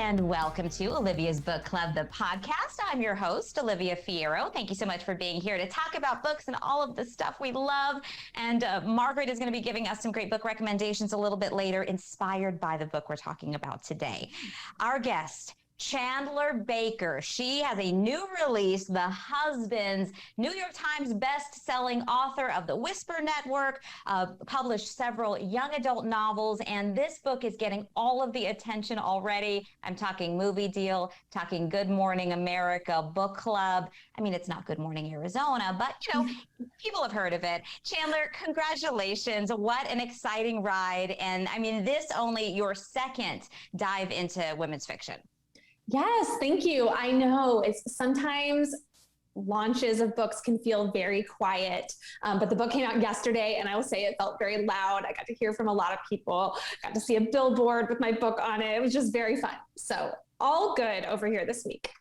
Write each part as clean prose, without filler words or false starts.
and welcome to Olivia's Book Club, the podcast. I'm your host, Olivia Fierro. Thank you so much for being here to talk about books and all of the stuff we love. And Margaret is going to be giving us some great book recommendations a little bit later, inspired by the book we're talking about today. Our guest, Chandler Baker. She has a new release, The Husbands, New York Times best-selling author of the Whisper Network, published several young adult novels, and this book is getting all of the attention already. I'm talking movie deal, talking Good Morning America book club. I mean, it's not Good Morning Arizona, but, you know, people have heard of it. Chandler, congratulations. What an exciting ride. And I mean, this only your second dive into women's fiction. Yes, thank you. I know it's sometimes launches of books can feel very quiet, but the book came out yesterday and I will say it felt very loud. I got to hear from a lot of people, got to see a billboard with my book on it. It was just very fun. So all good over here this week.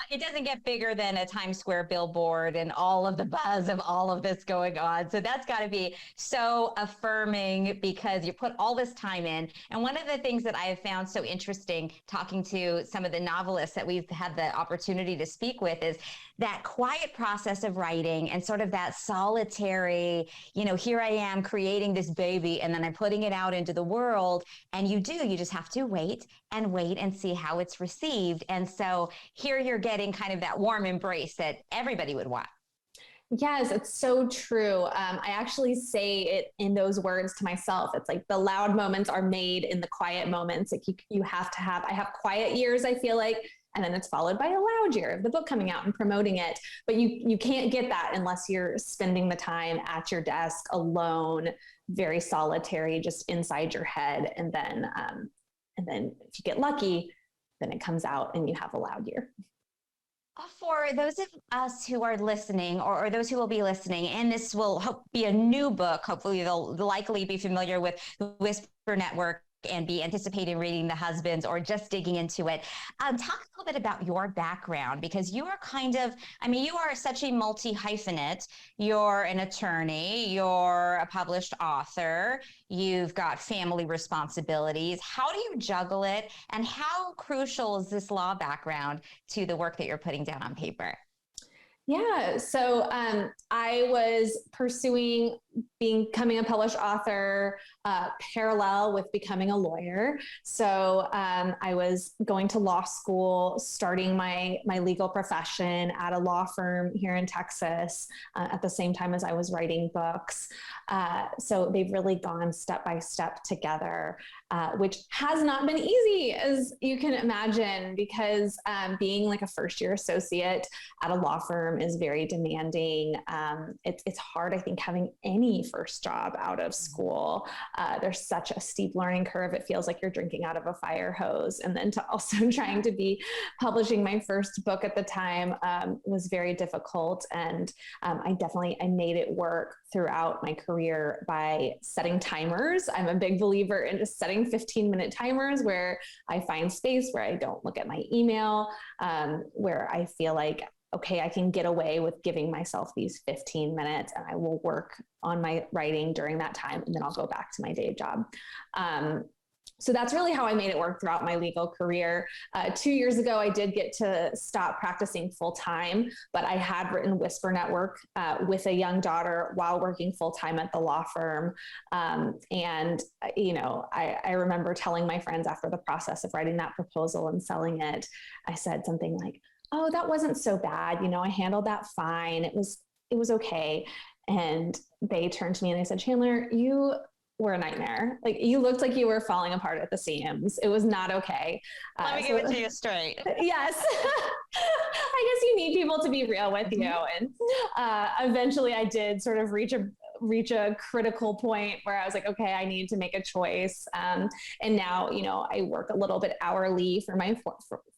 It doesn't get bigger than a Times Square billboard and all of the buzz of all of this going on. So that's got to be so affirming because you put all this time in. And one of the things that I have found so interesting talking to some of the novelists that we've had the opportunity to speak with is that quiet process of writing and sort of that solitary, you know, here I am creating this baby and then I'm putting it out into the world. And you just have to wait and see how it's received. And so here you're getting kind of that warm embrace that everybody would want. Yes, it's so true. I actually say it in those words to myself. It's like the loud moments are made in the quiet moments. Like you have to have, I have quiet years, I feel like, and then it's followed by a loud year of the book coming out and promoting it. But you can't get that unless you're spending the time at your desk alone, very solitary, just inside your head. And then if you get lucky, then it comes out and you have a loud year. For those of us who are listening or those who will be listening, and this will be a new book, hopefully they'll likely be familiar with the Whisper Network and be anticipating reading The Husbands or just digging into it. Talk a little bit about your background, because you are kind of, I mean, you are such a multi-hyphenate. You're an attorney, you're a published author, you've got family responsibilities. How do you juggle it? And how crucial is this law background to the work that you're putting down on paper? Yeah, so I was pursuing becoming a published author parallel with becoming a lawyer. So I was going to law school, starting my legal profession at a law firm here in Texas at the same time as I was writing books. So they've really gone step by step together, which has not been easy, as you can imagine, because being like a first-year associate at a law firm is very demanding. It's hard, I think, having any first job out of school. There's such a steep learning curve. It feels like you're drinking out of a fire hose. And then to also trying to be publishing my first book at the time was very difficult. And I made it work throughout my career by setting timers. I'm a big believer in just setting 15-minute timers where I find space, where I don't look at my email, where I feel like, okay, I can get away with giving myself these 15 minutes and I will work on my writing during that time. And then I'll go back to my day job. So that's really how I made it work throughout my legal career. 2 years ago, I did get to stop practicing full time, but I had written Whisper Network with a young daughter while working full time at the law firm. And, you know, I remember telling my friends after the process of writing that proposal and selling it, I said something like, oh, that wasn't so bad. You know, I handled that fine. It was okay. And they turned to me and they said, Chandler, you were a nightmare. Like, you looked like you were falling apart at the seams. It was not okay. Let me give it to you straight. Yes. I guess you need people to be real with you. And eventually I did sort of reach a critical point where I was like, okay, I need to make a choice. And now, you know, I work a little bit hourly for my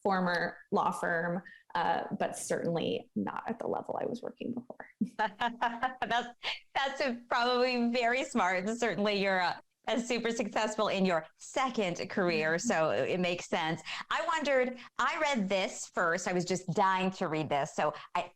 former law firm, but certainly not at the level I was working before. That's probably very smart. Certainly you're super successful in your second career, so it makes sense. I read this first. I was just dying to read this.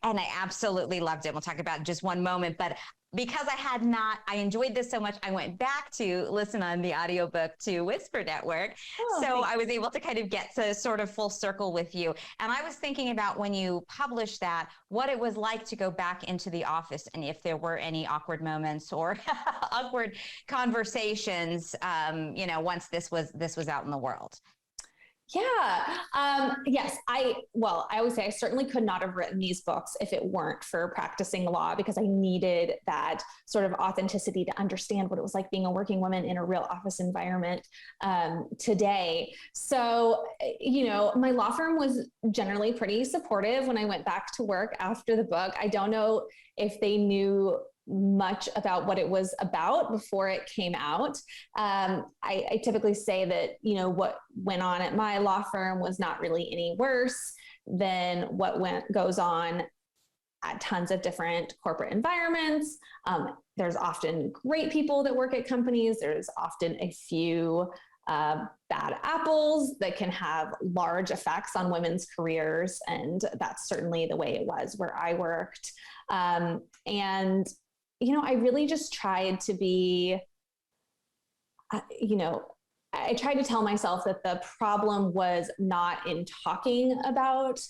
And I absolutely loved it. We'll talk about it in just one moment, but because I enjoyed this so much, I went back to listen on the audiobook to Whisper Network. So I was able to kind of get to sort of full circle with you. And I was thinking about when you published that, what it was like to go back into the office and if there were any awkward moments or awkward conversations, once this was out in the world. Yeah. Yes. I always say I certainly could not have written these books if it weren't for practicing law, because I needed that sort of authenticity to understand what it was like being a working woman in a real office environment today. So, my law firm was generally pretty supportive when I went back to work after the book. I don't know if they knew much about what it was about before it came out. I typically say that, what went on at my law firm was not really any worse than what goes on at tons of different corporate environments. There's often great people that work at companies. There's often a few bad apples that can have large effects on women's careers. And that's certainly the way it was where I worked. I really just tried to be, I tried to tell myself that the problem was not in talking about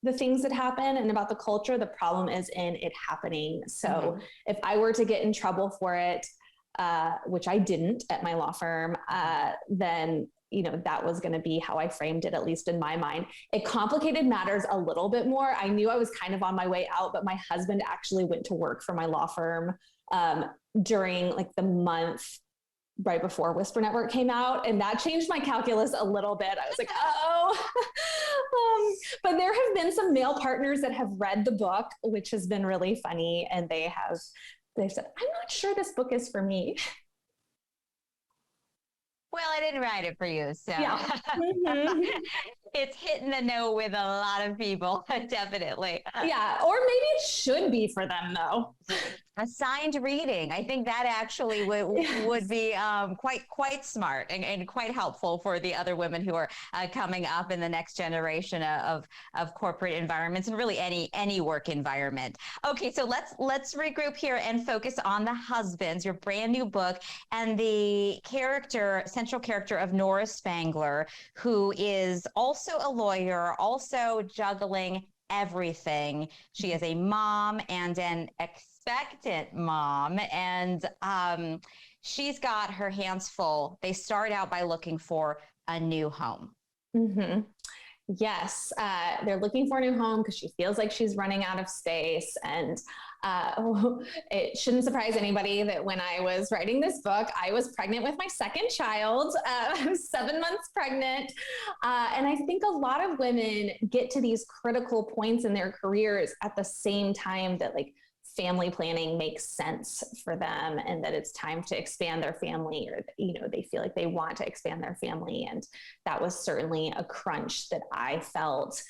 the things that happen and about the culture. The problem is in it happening. So if I were to get in trouble for it, which I didn't at my law firm, then that was going to be how I framed it, at least in my mind. It complicated matters a little bit more. I knew I was kind of on my way out, but my husband actually went to work for my law firm during like the month right before Whisper Network came out. And that changed my calculus a little bit. I was like, but there have been some male partners that have read the book, which has been really funny. And they've said, I'm not sure this book is for me. Well, I didn't write it for you, so yeah. It's hitting the note with a lot of people, definitely. Yeah, or maybe it should be for them, though. Assigned reading. I think that actually would be quite smart and quite helpful for the other women who are coming up in the next generation of corporate environments and really any work environment. Okay, so let's regroup here and focus on The Husbands, your brand new book, and the central character of Nora Spangler, who is also a lawyer, also juggling everything. She is a mom and an expectant mom, and she's got her hands full. They start out by looking for a new home. Mm-hmm. Yes, they're looking for a new home because she feels like she's running out of space. And it shouldn't surprise anybody that when I was writing this book, I was pregnant with my second child. I was 7 months pregnant. And I think a lot of women get to these critical points in their careers at the same time that like family planning makes sense for them and that it's time to expand their family, or, they feel like they want to expand their family. And that was certainly a crunch that I felt,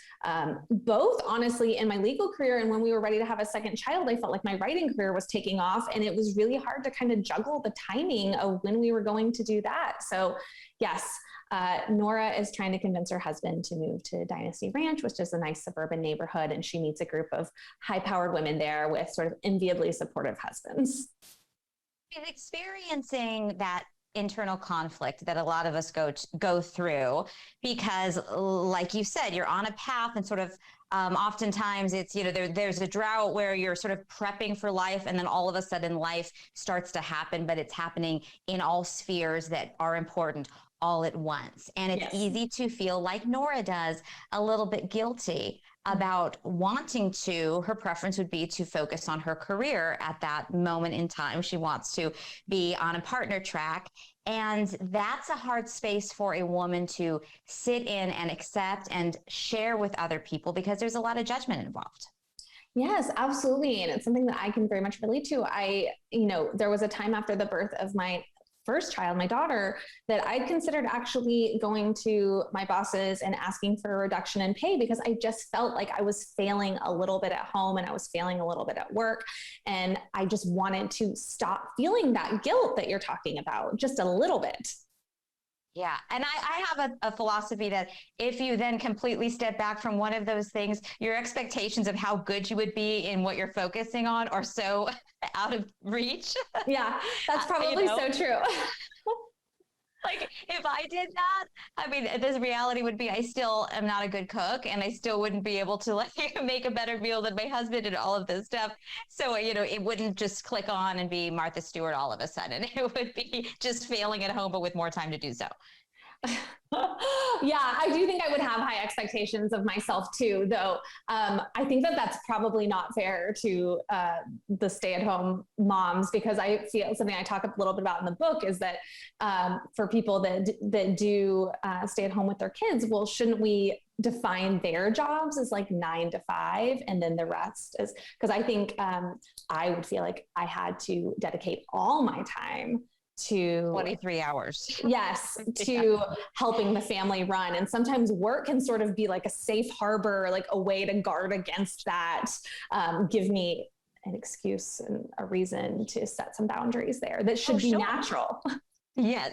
both honestly in my legal career. And when we were ready to have a second child, I felt like my writing career was taking off, and it was really hard to kind of juggle the timing of when we were going to do that. So yes, Nora is trying to convince her husband to move to Dynasty Ranch, which is a nice suburban neighborhood. And she meets a group of high-powered women there with sort of enviably supportive husbands. She's experiencing that internal conflict that a lot of us go through because, like you said, you're on a path and sort of oftentimes it's, there's a drought where you're sort of prepping for life, and then all of a sudden life starts to happen, but it's happening in all spheres that are important all at once. And it's easy to feel like Nora does, a little bit guilty about wanting to. Her preference would be to focus on her career at that moment in time. She wants to be on a partner track. And that's a hard space for a woman to sit in and accept and share with other people because there's a lot of judgment involved. Yes, absolutely. And it's something that I can very much relate to. There was a time after the birth of my first child, my daughter, that I considered actually going to my bosses and asking for a reduction in pay because I just felt like I was failing a little bit at home and I was failing a little bit at work. And I just wanted to stop feeling that guilt that you're talking about just a little bit. Yeah. And I have a philosophy that if you then completely step back from one of those things, your expectations of how good you would be in what you're focusing on are so out of reach. Yeah, that's probably so true. Like if I did that, I mean, this reality would be I still am not a good cook and I still wouldn't be able to like make a better meal than my husband and all of this stuff. So, it wouldn't just click on and be Martha Stewart all of a sudden. It would be just failing at home, but with more time to do so. Yeah, I do think I would have high expectations of myself too, though. I think that that's probably not fair to the stay-at-home moms, because I feel something I talk a little bit about in the book is that for people that do stay at home with their kids, well, shouldn't we define their jobs as like 9 to 5 and then the rest is, because I think I would feel like I had to dedicate all my time to 23 hours. Yes, to helping the family run. And sometimes work can sort of be like a safe harbor, like a way to guard against that. Give me an excuse and a reason to set some boundaries there that should be natural. Yes.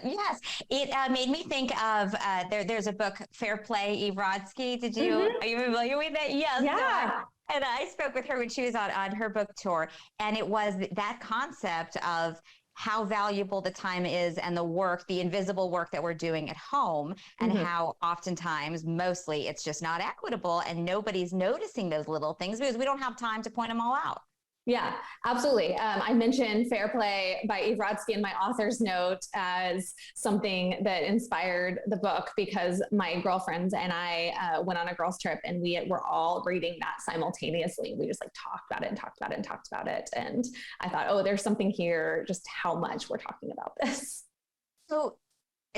It made me think of there's a book, Fair Play, Eve Rodsky. Are you familiar with it? Yes. Yeah. And I spoke with her when she was on her book tour, and it was that concept of how valuable the time is and the invisible work that we're doing at home, and how oftentimes, mostly, it's just not equitable and nobody's noticing those little things because we don't have time to point them all out. Yeah, absolutely. I mentioned Fair Play by Eve Rodsky in my author's note as something that inspired the book, because my girlfriends and I went on a girls' trip and we were all reading that simultaneously. We just like talked about it. And I thought, oh, there's something here, just how much we're talking about this. So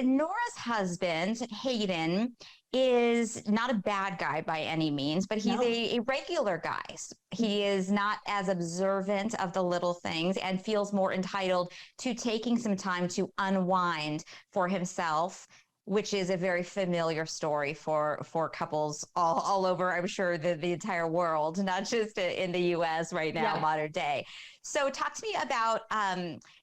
Nora's husband, Hayden, is not a bad guy by any means, but he's a regular guy. He is not as observant of the little things and feels more entitled to taking some time to unwind for himself, which is a very familiar story for couples all over, I'm sure, the entire world, not just in the US right now, modern day. So talk to me about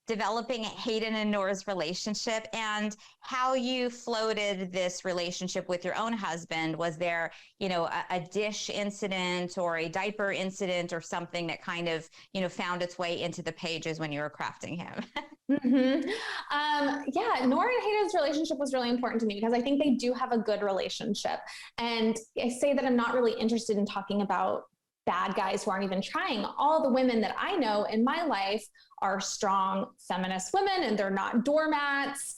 developing Hayden and Nora's relationship and how you floated this relationship with your own husband. Was there, a dish incident or a diaper incident or something that kind of, found its way into the pages when you were crafting him? Yeah, Nora and Hayden's relationship was really important to me because I think they do have a good relationship. And I say that I'm not really interested in talking about bad guys who aren't even trying. All the women that I know in my life are strong feminist women, and they're not doormats.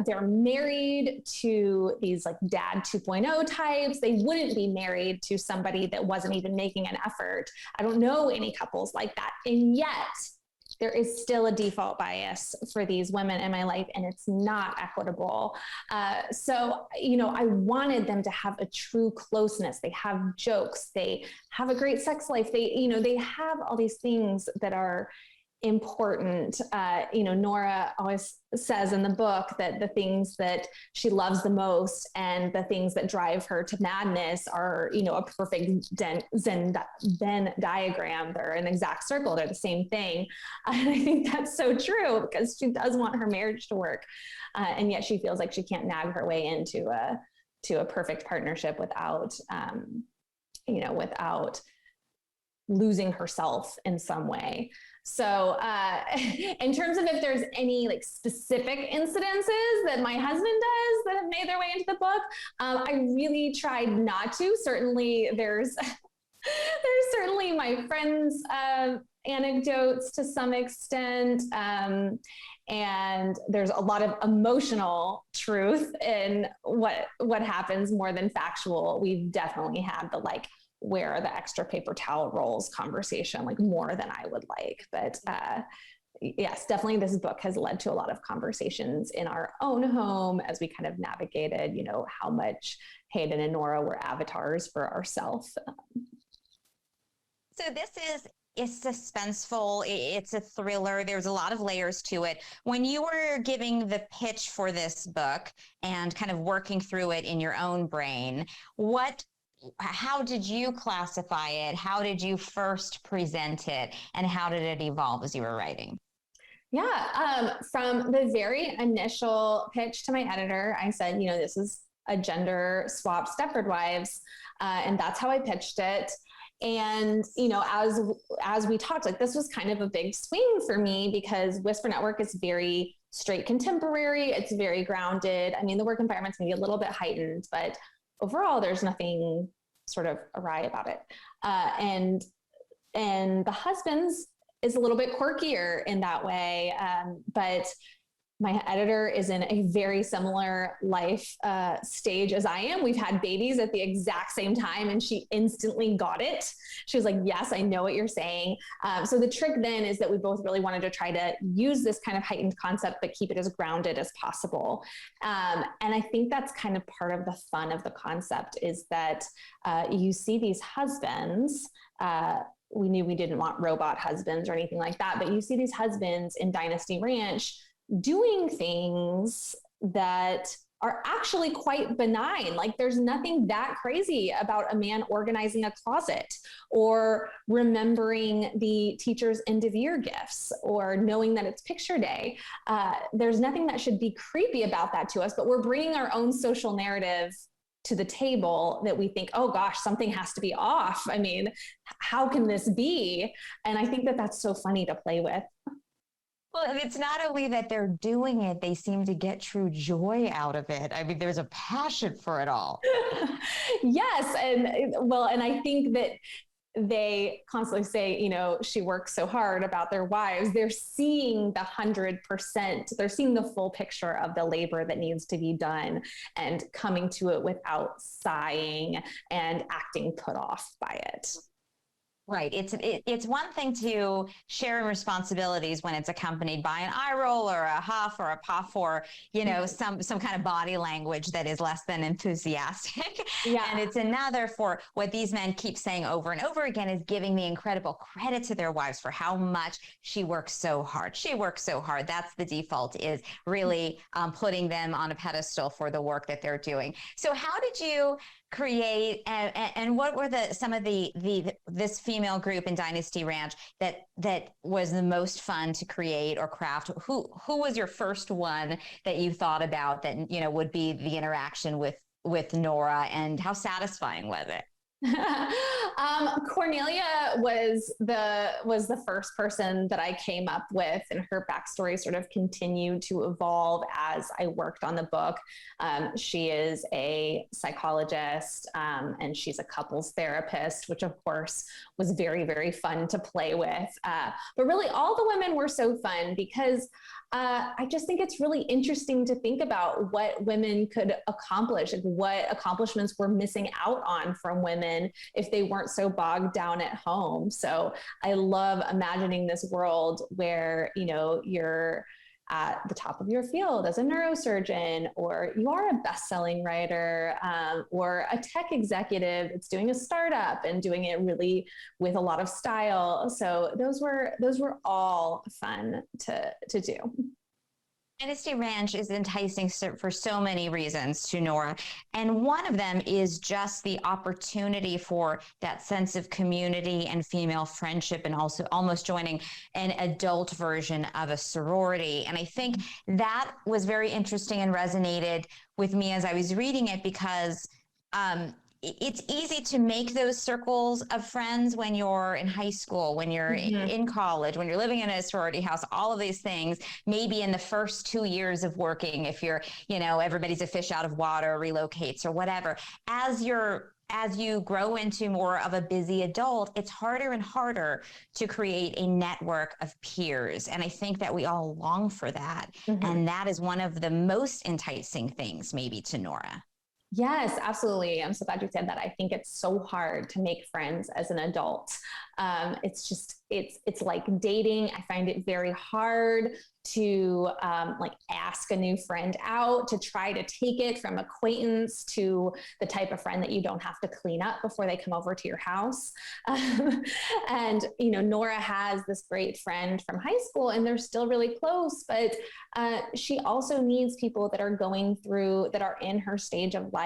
They're married to these like dad 2.0 types. They wouldn't be married to somebody that wasn't even making an effort. I don't know any couples like that. And yet there is still a default bias for these women in my life, and it's not equitable. So, I wanted them to have a true closeness. They have jokes. They have a great sex life. They have all these things that are important. Nora always says in the book that the things that she loves the most and the things that drive her to madness are, a perfect Venn diagram. They're an exact circle. They're the same thing. And I think that's so true because she does want her marriage to work. And yet she feels like she can't nag her way into a perfect partnership without losing herself in some way. So in terms of if there's any like specific incidences that my husband does that have made their way into the book, I really tried not to. Certainly there's certainly my friends' anecdotes to some extent. And there's a lot of emotional truth in what happens more than factual. We've definitely had the where are the extra paper towel rolls conversation, more than I would like. But yes, definitely this book has led to a lot of conversations in our own home as we kind of navigated, how much Hayden and Nora were avatars for ourselves. So it's suspenseful. It's a thriller. There's a lot of layers to it. When you were giving the pitch for this book and kind of working through it in your own brain, how did you classify it? How did you first present it? And how did it evolve as you were writing? Yeah, from the very initial pitch to my editor, I said, this is a gender swap Stepford Wives. And that's how I pitched it. And, you know, as we talked, like this was kind of a big swing for me because Whisper Network is very straight contemporary. It's very grounded. I mean, the work environment's maybe a little bit heightened, but overall there's nothing sort of awry about it. And the husband's is a little bit quirkier in that way. But my editor is in a very similar life stage as I am. We've had babies at the exact same time, and she instantly got it. She was like, yes, I know what you're saying. So the trick then is that we both really wanted to try to use this kind of heightened concept, but keep it as grounded as possible. And I think that's kind of part of the fun of the concept is that you see these husbands, we knew we didn't want robot husbands or anything like that, but you see these husbands in Dynasty Ranch doing things that are actually quite benign. Like there's nothing that crazy about a man organizing a closet or remembering the teacher's end of year gifts or knowing that it's picture day. There's nothing that should be creepy about that to us, but we're bringing our own social narrative to the table that we think, oh gosh, something has to be off. I mean, how can this be? And I think that that's so funny to play with. Well, and it's not only that they're doing it, they seem to get true joy out of it. I mean, there's a passion for it all. Yes. And I think that they constantly say, you know, she works so hard about their wives. They're seeing the 100%. They're seeing the full picture of the labor that needs to be done and coming to it without sighing and acting put off by it. Right. It's one thing to share in responsibilities when it's accompanied by an eye roll or a huff or a puff or, you know, some kind of body language that is less than enthusiastic. Yeah. And it's another for what these men keep saying over and over again is giving the incredible credit to their wives for how much she works so hard. She works so hard. That's the default, is really putting them on a pedestal for the work that they're doing. So how did you create and what were some of this female group in Dynasty Ranch that was the most fun to create or craft? Who was your first one that you thought about that, you know, would be the interaction with Nora, and how satisfying was it? Cornelia was the first person that I came up with, and her backstory sort of continued to evolve as I worked on the book. She is a psychologist, and she's a couples therapist, which of course was very, very fun to play with. But really all the women were so fun because I just think it's really interesting to think about what women could accomplish, and what accomplishments we're missing out on from women if they weren't so bogged down at home. So I love imagining this world where, you know, you're at the top of your field as a neurosurgeon, or you are a best-selling writer, or a tech executive that's doing a startup and doing it really with a lot of style. So those were all fun to do. Dynasty Ranch is enticing for so many reasons to Nora. And one of them is just the opportunity for that sense of community and female friendship, and also almost joining an adult version of a sorority. And I think that was very interesting and resonated with me as I was reading it, because it's easy to make those circles of friends when you're in high school, when you're in college, when you're living in a sorority house, all of these things, maybe in the first 2 years of working, if you're, you know, everybody's a fish out of water, relocates or whatever. As you grow into more of a busy adult, it's harder and harder to create a network of peers. And I think that we all long for that. And that is one of the most enticing things maybe to Nora. Yes, absolutely. I'm so glad you said that. I think it's so hard to make friends as an adult. It's like dating. I find it very hard to like ask a new friend out, to try to take it from acquaintance to the type of friend that you don't have to clean up before they come over to your house. And, you know, Nora has this great friend from high school and they're still really close, but she also needs people that are going through, that are in her stage of life,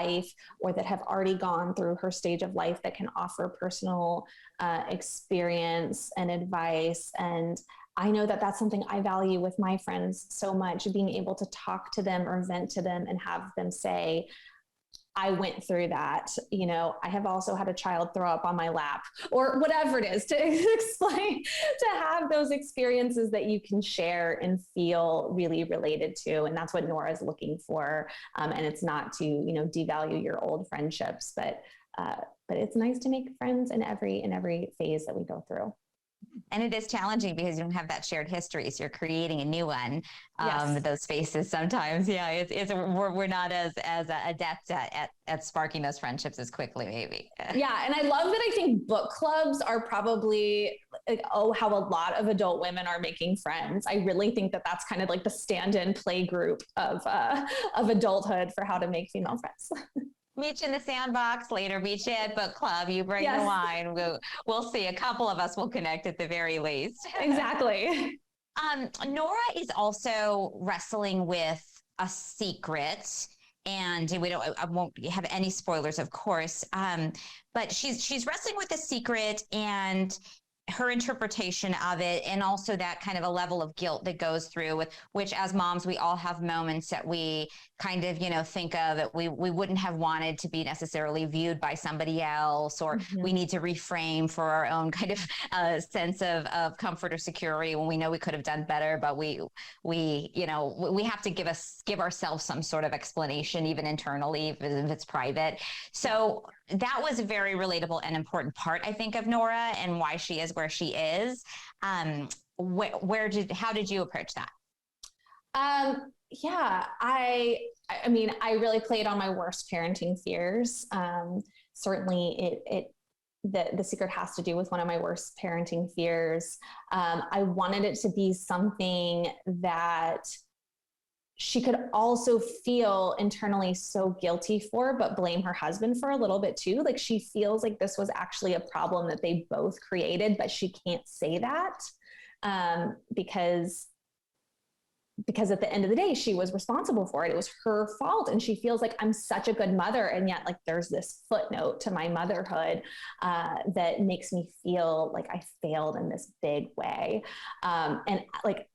or that have already gone through her stage of life, that can offer personal experience and advice. And I know that that's something I value with my friends so much, being able to talk to them or vent to them and have them say, I went through that. You know, I have also had a child throw up on my lap or whatever it is, to explain, to have those experiences that you can share and feel really related to. And that's what Nora is looking for. And it's not to, you know, devalue your old friendships, but it's nice to make friends in every phase that we go through. And it is challenging because you don't have that shared history. So you're creating a new one. Yes. Those spaces sometimes, yeah, we're not as adept at sparking those friendships as quickly, maybe. Yeah. And I love that. I think book clubs are probably like, how a lot of adult women are making friends. I really think that that's kind of like the stand-in play group of adulthood for how to make female friends. Meet you in the sandbox, later meet you at book club. You bring the wine. We'll see. A couple of us will connect at the very least. Exactly. Nora is also wrestling with a secret, and I won't have any spoilers, of course. But she's wrestling with a secret and her interpretation of it, and also that kind of a level of guilt that goes through with which, as moms, we all have moments that we kind of, you know, think of that we wouldn't have wanted to be necessarily viewed by somebody else, or we need to reframe for our own kind of sense of comfort or security when we know we could have done better, but we you know, we have to give ourselves some sort of explanation, even internally, if it's private. So that was a very relatable and important part, I think, of Nora and why she is where she is. How did you approach that? Yeah, I mean, I really played on my worst parenting fears. Certainly the secret has to do with one of my worst parenting fears. I wanted it to be something that she could also feel internally so guilty for, but blame her husband for a little bit too. Like, she feels like this was actually a problem that they both created, but she can't say that because at the end of the day, she was responsible for it. It was her fault. And she feels like, I'm such a good mother. And yet, like, there's this footnote to my motherhood that makes me feel like I failed in this big way. And like,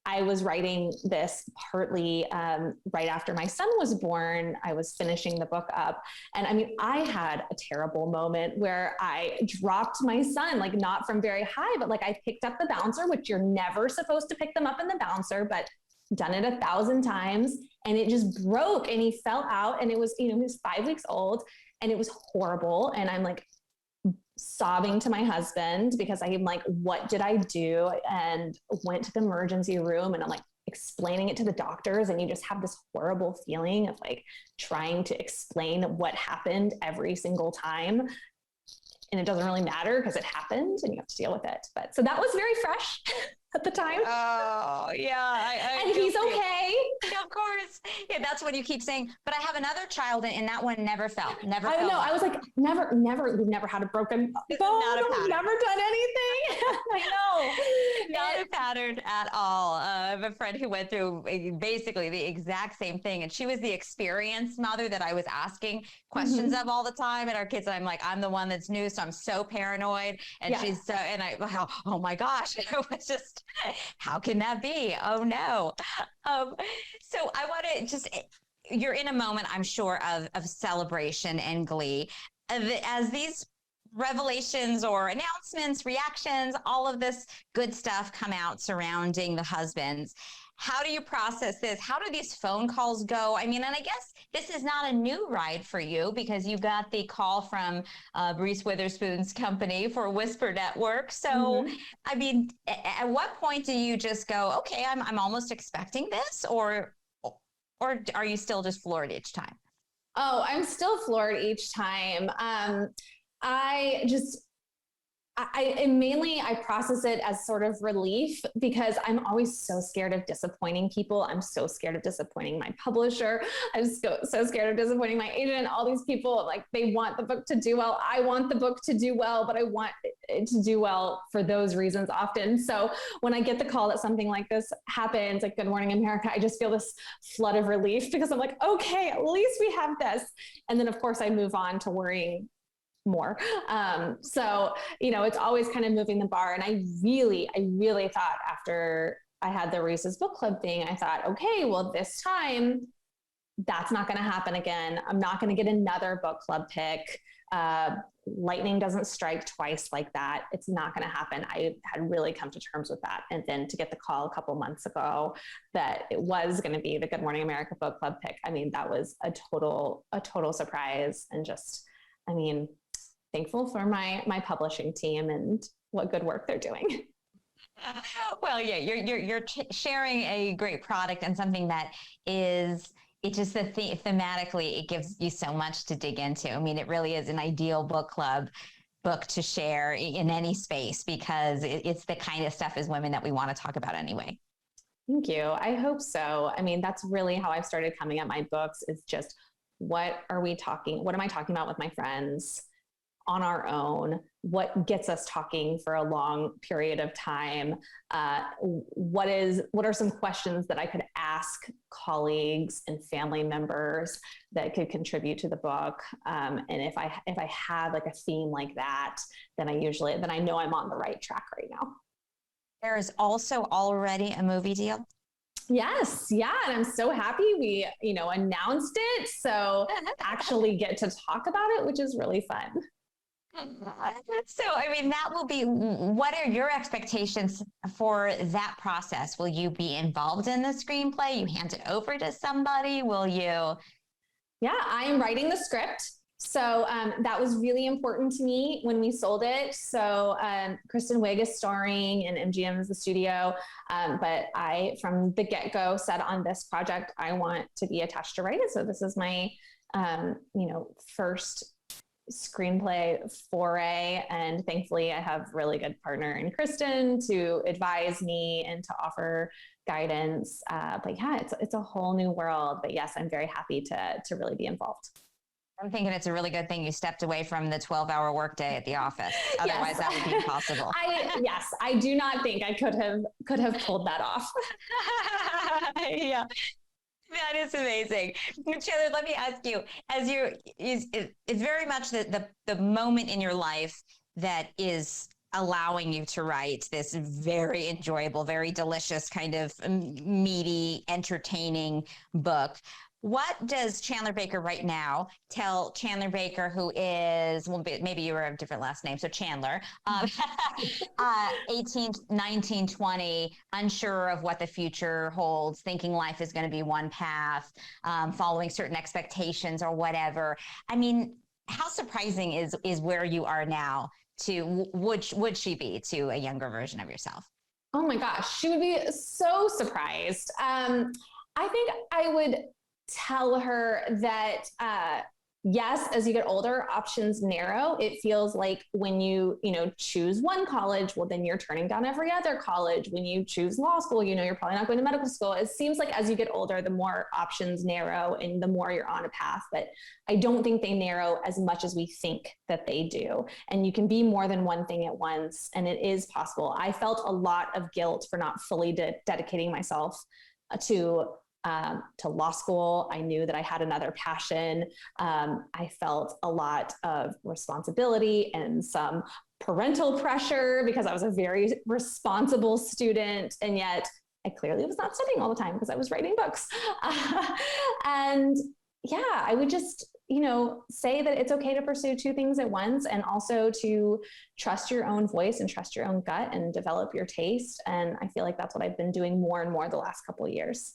I was writing this partly right after my son was born. I was finishing the book up. And I mean, I had a terrible moment where I dropped my son, like, not from very high, but like, I picked up the bouncer, which you're never supposed to pick them up in the bouncer, but done it 1,000 times, and it just broke and he fell out, and it was, you know, he was 5 weeks old, and it was horrible. And I'm like sobbing to my husband because I'm like, what did I do? And went to the emergency room, and I'm like explaining it to the doctors, and you just have this horrible feeling of like trying to explain what happened every single time. And it doesn't really matter because it happened and you have to deal with it. But so that was very fresh at the time. Oh, yeah. And he's okay. Yeah, of course. Yeah, that's what you keep saying. But I have another child, and that one never fell. Never I fell. know. I was like, never, we've never had a broken bone. We've never done anything. I know. Not a pattern at all. I have a friend who went through basically the exact same thing. And she was the experienced mother that I was asking questions of all the time. And our kids, I'm like, I'm the one that's new, so I'm so paranoid. And she's so, and I, oh my gosh, it was just, how can that be? Oh no. So I want to just, you're in a moment, I'm sure, of celebration and glee as these revelations or announcements, reactions, all of this good stuff come out surrounding the husbands. How do you process this? How do these phone calls go? I mean, and I guess this is not a new ride for you because you got the call from Reese Witherspoon's company for Whisper Network. So, I mean, at what point do you just go, okay, I'm almost expecting this, or are you still just floored each time? Oh, I'm still floored each time. I process it as sort of relief because I'm always so scared of disappointing people. I'm so scared of disappointing my publisher. I'm so scared of disappointing my agent. All these people, like, they want the book to do well. I want the book to do well, but I want it to do well for those reasons often. So when I get the call that something like this happens, like Good Morning America, I just feel this flood of relief because I'm like, okay, at least we have this. And then of course I move on to worrying more. So, you know, it's always kind of moving the bar. And I really thought after I had the Reese's book club thing, I thought, okay, well, this time that's not going to happen again. I'm not going to get another book club pick. Lightning doesn't strike twice like that. It's not going to happen. I had really come to terms with that. And then to get the call a couple months ago that it was going to be the Good Morning America book club pick. I mean, that was a total surprise, and just, I mean, thankful for my publishing team and what good work they're doing. Well, yeah, you're sharing a great product and something that is, it just thematically, it gives you so much to dig into. I mean, it really is an ideal book club book to share in any space, because it's the kind of stuff as women that we want to talk about anyway. Thank you. I hope so. I mean, that's really how I've started coming at my books, is just what am I talking about with my friends on our own? What gets us talking for a long period of time? What are some questions that I could ask colleagues and family members that could contribute to the book? And if I have like a theme like that, then I know I'm on the right track right now. There is also already a movie deal. Yes. Yeah. And I'm so happy we, announced it. So actually get to talk about it, which is really fun. So, I mean, that will be, what are your expectations for that process? Will you be involved in the screenplay? You hand it over to somebody? Will you? Yeah, I am writing the script. So that was really important to me when we sold it. So Kristen Wiig is starring and MGM is the studio. But I, from the get-go, said on this project, I want to be attached to write it. So this is my, first screenplay foray. And thankfully I have really good partner in Kristen to advise me and to offer guidance. But yeah, it's a whole new world. But yes, I'm very happy to really be involved. I'm thinking it's a really good thing you stepped away from the 12-hour workday at the office. Otherwise, yes, that would be impossible. Yes, I do not think I could have pulled that off. Yeah. That is amazing. Chandler, let me ask you, it's very much the moment in your life that is allowing you to write this very enjoyable, very delicious, kind of meaty, entertaining book. What does Chandler Baker right now tell Chandler Baker, who is, well, maybe you were a different last name, so Chandler, 18, 19, 20, unsure of what the future holds, thinking life is going to be one path, following certain expectations or whatever. I mean, how surprising is where you are now to, would she be to a younger version of yourself? Oh my gosh, she would be so surprised. I think I would tell her that, yes, as you get older, options narrow. It feels like when you choose one college, well, then you're turning down every other college. When you choose law school, you're probably not going to medical school. It seems like as you get older, the more options narrow and the more you're on a path. But I don't think they narrow as much as we think that they do. And you can be more than one thing at once. And it is possible. I felt a lot of guilt for not fully dedicating myself to law school. I knew that I had another passion. I felt a lot of responsibility and some parental pressure because I was a very responsible student. And yet I clearly was not studying all the time because I was writing books. And yeah, I would just, say that it's okay to pursue two things at once, and also to trust your own voice and trust your own gut and develop your taste. And I feel like that's what I've been doing more and more the last couple of years.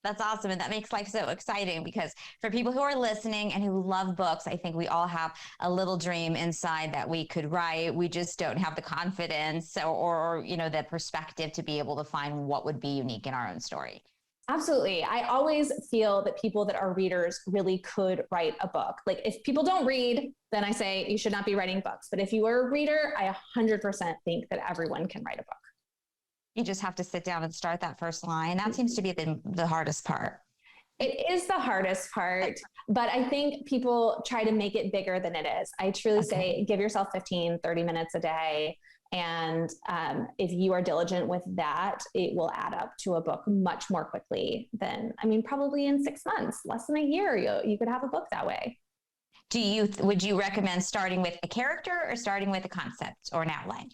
That's awesome. And that makes life so exciting, because for people who are listening and who love books, I think we all have a little dream inside that we could write. We just don't have the confidence or the perspective to be able to find what would be unique in our own story. Absolutely. I always feel that people that are readers really could write a book. Like, if people don't read, then I say you should not be writing books. But if you are a reader, I 100% think that everyone can write a book. You just have to sit down and start that first line. That seems to be the hardest part. It is the hardest part, but I think people try to make it bigger than it is. I truly say give yourself 15, 30 minutes a day. And if you are diligent with that, it will add up to a book much more quickly than, probably in 6 months, less than a year, you could have a book that way. Would you recommend starting with a character or starting with a concept or an outline?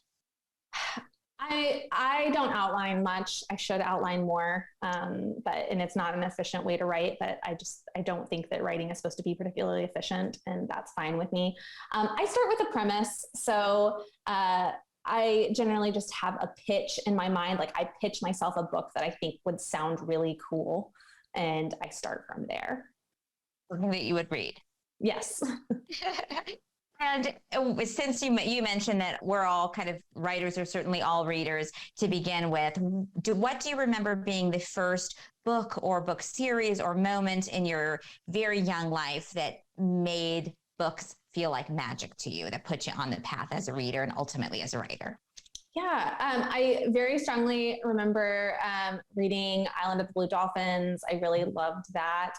I don't outline much. I should outline more, and it's not an efficient way to write. But I don't think that writing is supposed to be particularly efficient, and that's fine with me. I start with a premise, so I generally just have a pitch in my mind. Like I pitch myself a book that I think would sound really cool, and I start from there. Something that you would read. Yes. And since you mentioned that we're all kind of writers, or certainly all readers to begin with, what do you remember being the first book or book series or moment in your very young life that made books feel like magic to you, that put you on the path as a reader and ultimately as a writer? Yeah, I very strongly remember reading Island of the Blue Dolphins. I really loved that.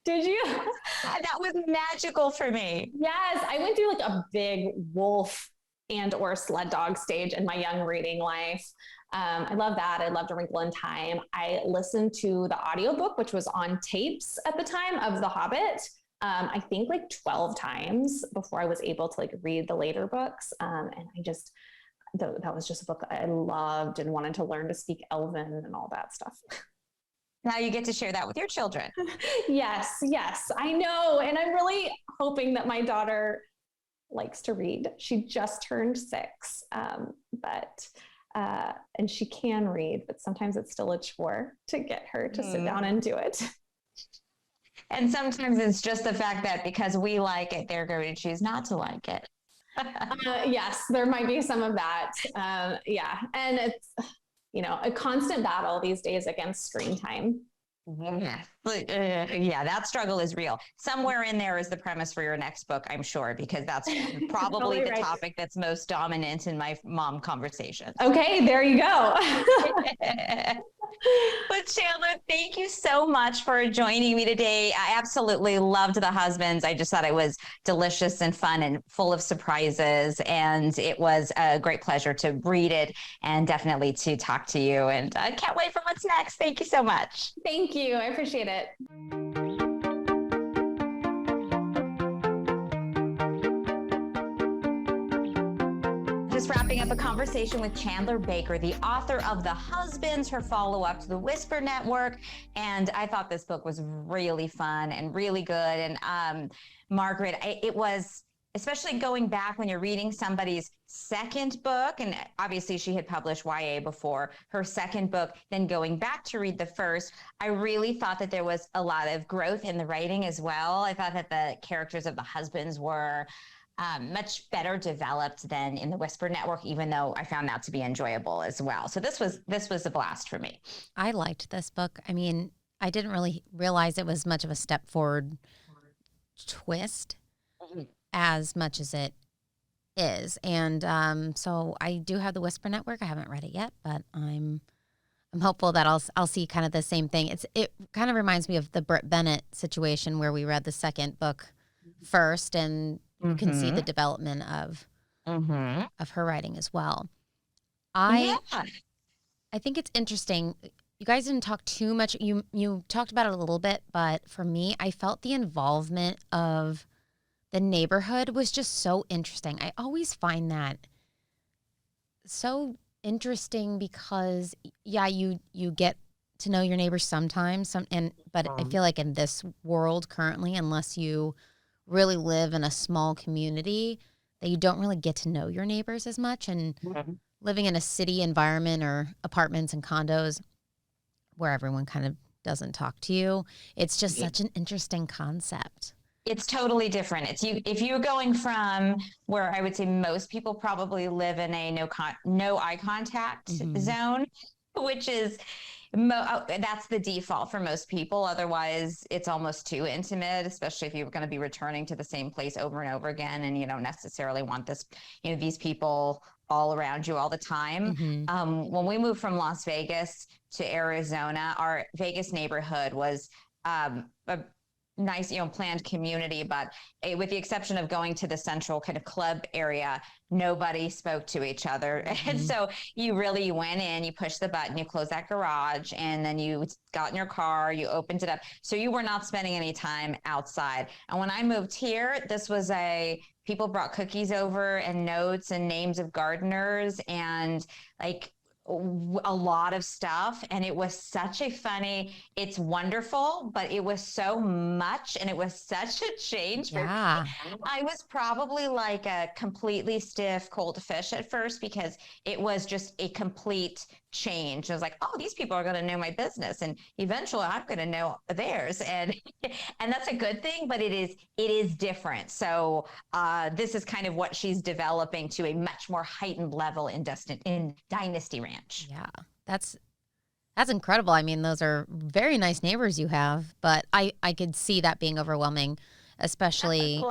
Did you? That was magical for me. Yes, I went through like a big wolf and or sled dog stage in my young reading life. I love that. I loved A Wrinkle in Time. I listened to the audiobook, which was on tapes at the time, of The Hobbit. I think like 12 times before I was able to like read the later books. And that was just a book that I loved and wanted to learn to speak Elven and all that stuff. Now you get to share that with your children. Yes, I know. And I'm really hoping that my daughter likes to read. She just turned 6, and she can read, but sometimes it's still a chore to get her to sit down and do it. And sometimes it's just the fact that because we like it, they're going to choose not to like it. Yes, there might be some of that. Yeah. And it's, a constant battle these days against screen time. Yeah, that struggle is real. Somewhere in there is the premise for your next book, I'm sure, because that's probably Totally the right. topic that's most dominant in my mom conversations. Okay, there you go. But Chandler, thank you so much for joining me today. I absolutely loved The Husbands. I just thought it was delicious and fun and full of surprises. And it was a great pleasure to read it and definitely to talk to you. And I can't wait for what's next. Thank you so much. Thank you. I appreciate it. Just wrapping up a conversation with Chandler Baker, the author of The Husbands, her follow-up to the Whisper Network. And I thought this book was really fun and really good. And Margaret, it was, especially going back when you're reading somebody's second book, and obviously she had published YA before, her second book, then going back to read the first, I really thought that there was a lot of growth in the writing as well. I thought that the characters of the husbands were much better developed than in the Whisper Network, even though I found that to be enjoyable as well. So this was a blast for me. I liked this book. I mean, I didn't really realize it was much of a step forward twist as much as it is. And so I do have the Whisper Network. I haven't read it yet, but I'm hopeful that I'll see kind of the same thing. It kind of reminds me of the Britt Bennett situation where we read the second book first, and you can see the development of her writing as well. I think it's interesting. You guys didn't talk too much. You talked about it a little bit, but for me, I felt the involvement of the neighborhood was just so interesting. I always find that so interesting because, yeah, you get to know your neighbors sometimes, but I feel like in this world currently, unless you really live in a small community, that you don't really get to know your neighbors as much. And living in a city environment or apartments and condos where everyone kind of doesn't talk to you, it's just such an interesting concept. It's totally different. If you're going from where I would say most people probably live in a no eye contact zone, which is that's the default for most people. Otherwise, it's almost too intimate, especially if you're going to be returning to the same place over and over again, and you don't necessarily want these people all around you all the time. When we moved from Las Vegas to Arizona, our Vegas neighborhood was a nice, planned community, but with the exception of going to the central kind of club area, nobody spoke to each other. And so you went in, you pushed the button, you closed that garage, and then you got in your car, you opened it up. So you were not spending any time outside. And when I moved here, this was people brought cookies over and notes and names of gardeners, and a lot of stuff, and it was such a funny, it's wonderful, but it was so much, and it was such a change for me. I was probably like a completely stiff cold fish at first, because it was just a complete change. I was like, oh, these people are going to know my business, and eventually I'm going to know theirs, and that's a good thing, but it is different. So this is kind of what she's developing to a much more heightened level in Dynasty Ranch. Yeah, that's incredible. I mean, those are very nice neighbors you have, but I could see that being overwhelming, especially,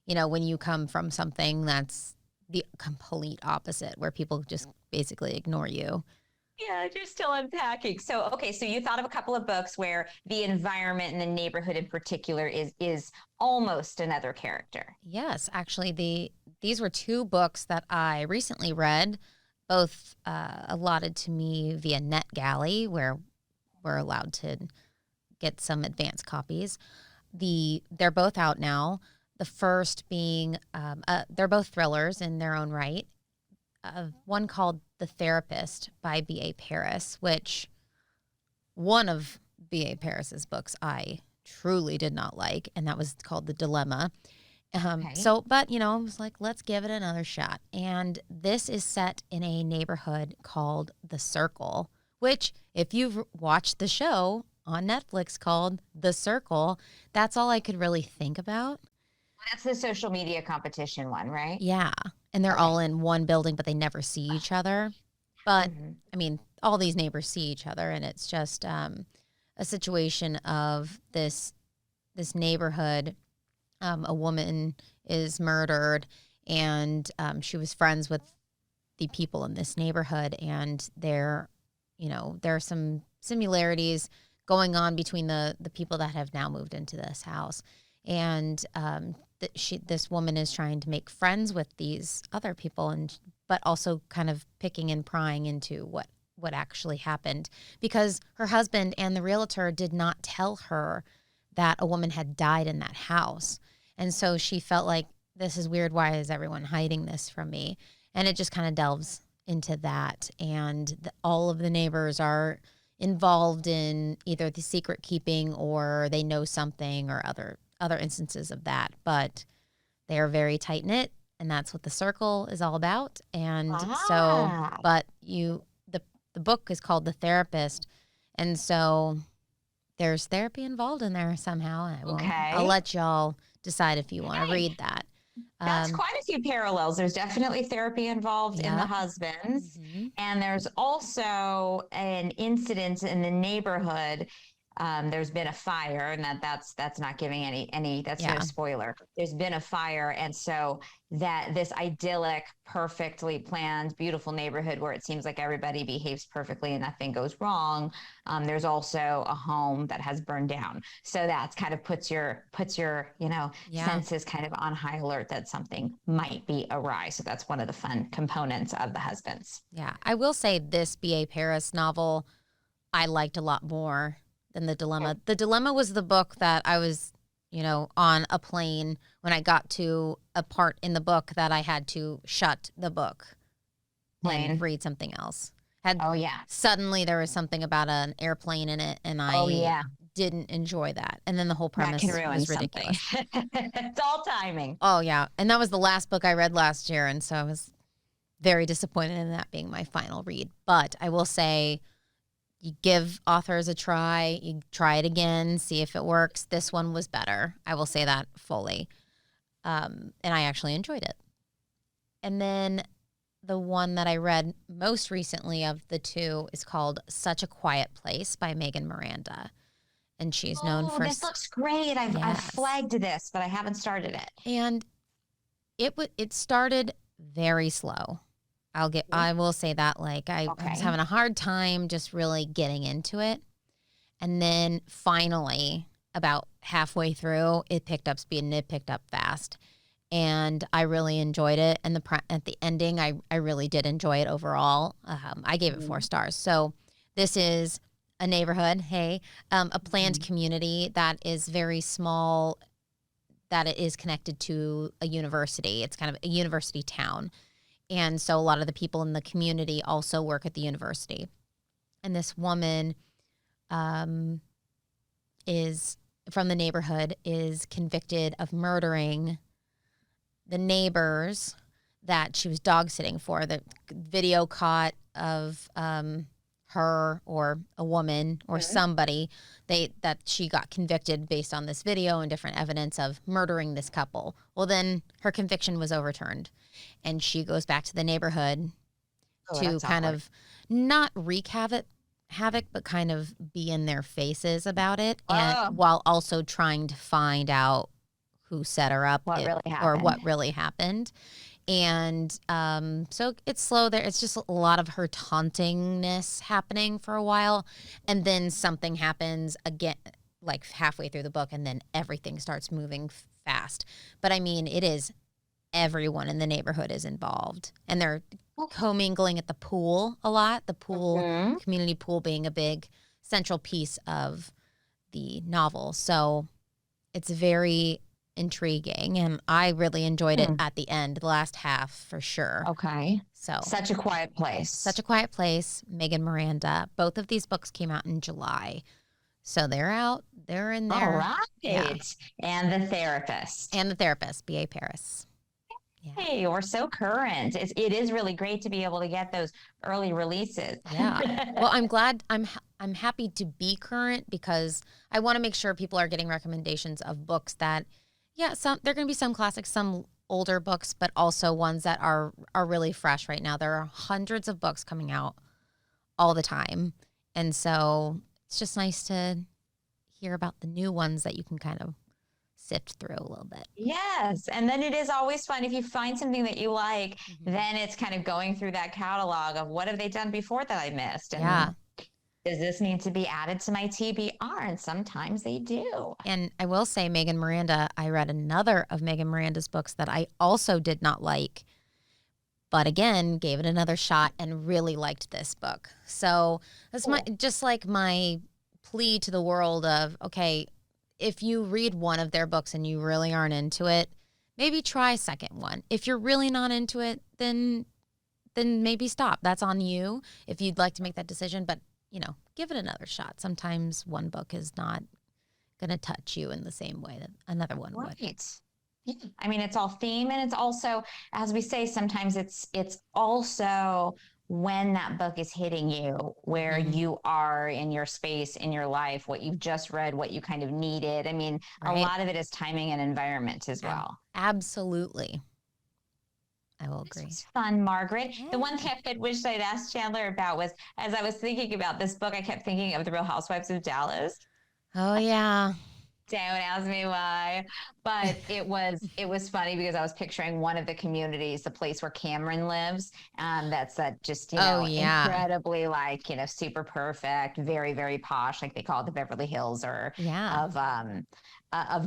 when you come from something that's the complete opposite, where people just basically ignore you. Yeah, you're still unpacking. So, okay, so you thought of a couple of books where the environment and the neighborhood in particular is almost another character. Yes, actually, these were two books that I recently read, both allotted to me via NetGalley, where we're allowed to get some advance copies. They're both out now. The first being, they're both thrillers in their own right. One called The Therapist by B.A. Paris, which one of B.A. Paris's books I truly did not like, and that was called The Dilemma. Okay. But I was like, let's give it another shot. And this is set in a neighborhood called The Circle, which, if you've watched the show on Netflix called The Circle, that's all I could really think about. That's the social media competition one, right? Yeah. And they're all in one building, but they never see each other. But, I mean, all these neighbors see each other, and it's just a situation of this neighborhood. A woman is murdered, and she was friends with the people in this neighborhood, and there are some similarities going on between the people that have now moved into this house. And this woman is trying to make friends with these other people, but also kind of picking and prying into what actually happened, because her husband and the realtor did not tell her that a woman had died in that house. And so she felt like, this is weird. Why is everyone hiding this from me? And it just kind of delves into that. And all of the neighbors are involved in either the secret keeping, or they know something, or other instances of that. But they are very tight knit, and that's what The Circle is all about. And but the book is called The Therapist, and so there's therapy involved in there somehow. I'll let y'all decide if you want to read that. That's quite a few parallels. There's definitely therapy involved in the husbands, and there's also an incident in the neighborhood. There's been a fire, and that's not giving any that's no spoiler. There's been a fire, and so that this idyllic, perfectly planned, beautiful neighborhood where it seems like everybody behaves perfectly and nothing goes wrong. There's also a home that has burned down, so that's kind of puts your senses kind of on high alert that something might be awry. So that's one of the fun components of The Husbands. Yeah, I will say this B.A. Paris novel I liked a lot more than The Dilemma. The Dilemma was the book that I was, on a plane when I got to a part in the book that I had to shut the book and read something else. Suddenly there was something about an airplane in it, and I didn't enjoy that. And then the whole premise was ridiculous. It's all timing. Oh, yeah. And that was the last book I read last year, and so I was very disappointed in that being my final read. But I will say, you give authors a try, you try it again, see if it works. This one was better. I will say that fully. And I actually enjoyed it. And then the one that I read most recently of the two is called Such a Quiet Place by Megan Miranda. And she's known for... this looks great. I've flagged this, but I haven't started it. And it started very slow. I will say that, I was having a hard time just really getting into it. And then finally, about halfway through, it picked up speed, and it picked up fast. And I really enjoyed it. And at the ending, I really did enjoy it overall. I gave it 4 stars. So this is a neighborhood, a planned community that is very small, that it is connected to a university. It's kind of a university town. And so a lot of the people in the community also work at the university. And this woman is from the neighborhood, is convicted of murdering the neighbors that she was dog sitting for. The video caught of her or a woman or somebody that she got convicted based on this video and different evidence of murdering this couple. Well, then her conviction was overturned, and she goes back to the neighborhood to kind of not wreak havoc, but kind of be in their faces about it, and while also trying to find out who set her up or what really happened. And so it's slow there. It's just a lot of her tauntingness happening for a while. And then something happens again, like halfway through the book, and then everything starts moving fast. But I mean, it is everyone in the neighborhood is involved. And they're commingling at the pool a lot. The pool, community pool being a big central piece of the novel. So it's very intriguing, and I really enjoyed it at the end, the last half for sure. Okay. So Such a Quiet Place. Such a Quiet Place, Megan Miranda. Both of these books came out in July. So they're out. They're in there. All right. Yeah. And The Therapist. B.A. Paris. Yeah. Hey, we're so current. It is really great to be able to get those early releases. Yeah. Well, I'm glad. I'm happy to be current because I want to make sure people are getting recommendations of books that, there are going to be some classics, some older books, but also ones that are really fresh right now. There are hundreds of books coming out all the time. And so it's just nice to hear about the new ones that you can kind of sift through a little bit. Yes. And then it is always fun if you find something that you like, then it's kind of going through that catalog of what have they done before that I missed? And does this need to be added to my TBR? And sometimes they do. And I will say, Megan Miranda, I read another of Megan Miranda's books that I also did not like, but again, gave it another shot and really liked this book. So that's my plea to the world of, okay, if you read one of their books and you really aren't into it, maybe try a second one. If you're really not into it, then maybe stop. That's on you if you'd like to make that decision. But give it another shot. Sometimes one book is not going to touch you in the same way that another one would. Yeah. I mean, it's all theme, and it's also, as we say, sometimes it's also when that book is hitting you, where you are in your space, in your life, what you've just read, what you kind of needed. I mean, a lot of it is timing and environment as well. Absolutely. I will agree. This was fun, Margaret. Yeah. The one thing I wish I'd asked Chandler about was, as I was thinking about this book, I kept thinking of The Real Housewives of Dallas. Oh, yeah. Don't ask me why. But it was funny because I was picturing one of the communities, the place where Cameron lives. That's just, incredibly super perfect, very, very posh, like they call it the Beverly Hills of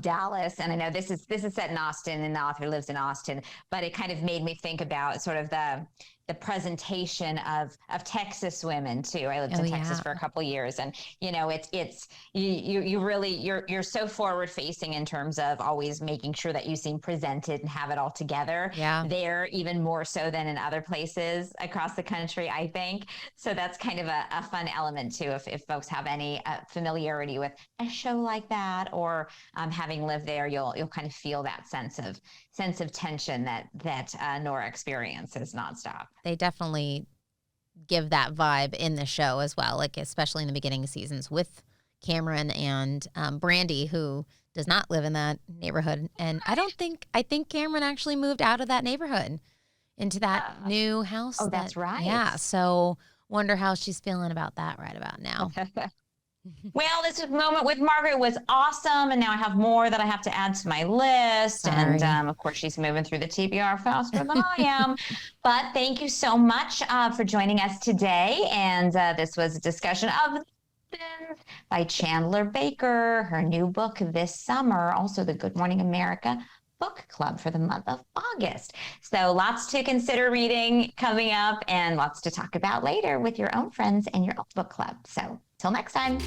Dallas. And I know this is set in Austin, and the author lives in Austin, but it kind of made me think about sort of the presentation of Texas women too. I lived in Texas for a couple of years, and you're so forward facing in terms of always making sure that you seem presented and have it all together. Yeah. There, even more so than in other places across the country, I think. So that's kind of a fun element too, if folks have any familiarity with a show like that, or having lived there, you'll kind of feel that sense of tension that Nora experiences nonstop. They definitely give that vibe in the show as well, like especially in the beginning of seasons with Cameron and Brandy, who does not live in that neighborhood. And I think Cameron actually moved out of that neighborhood into that new house. Oh, that's right. Yeah. So wonder how she's feeling about that right about now. Well, this moment with Margaret was awesome, and now I have more that I have to add to my list. Sorry. And of course, she's moving through the TBR faster than I am. But thank you so much for joining us today. And this was a discussion of by Chandler Baker, her new book this summer, also the Good Morning America book club for the month of August. So lots to consider reading coming up, and lots to talk about later with your own friends and your own book club. So till next time.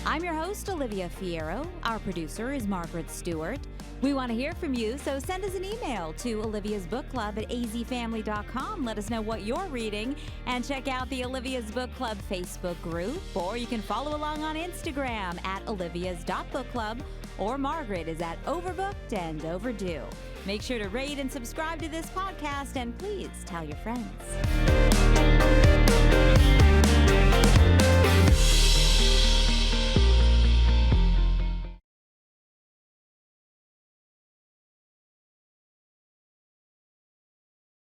I'm your host, Olivia Fierro. Our producer is Margaret Stewart. We want to hear from you, so send us an email to oliviasbookclub@azfamily.com. Let us know what you're reading, and check out the Olivia's Book Club Facebook group, or you can follow along on Instagram at olivias.bookclub, or Margaret is at Overbooked and Overdue. Make sure to rate and subscribe to this podcast, and please tell your friends.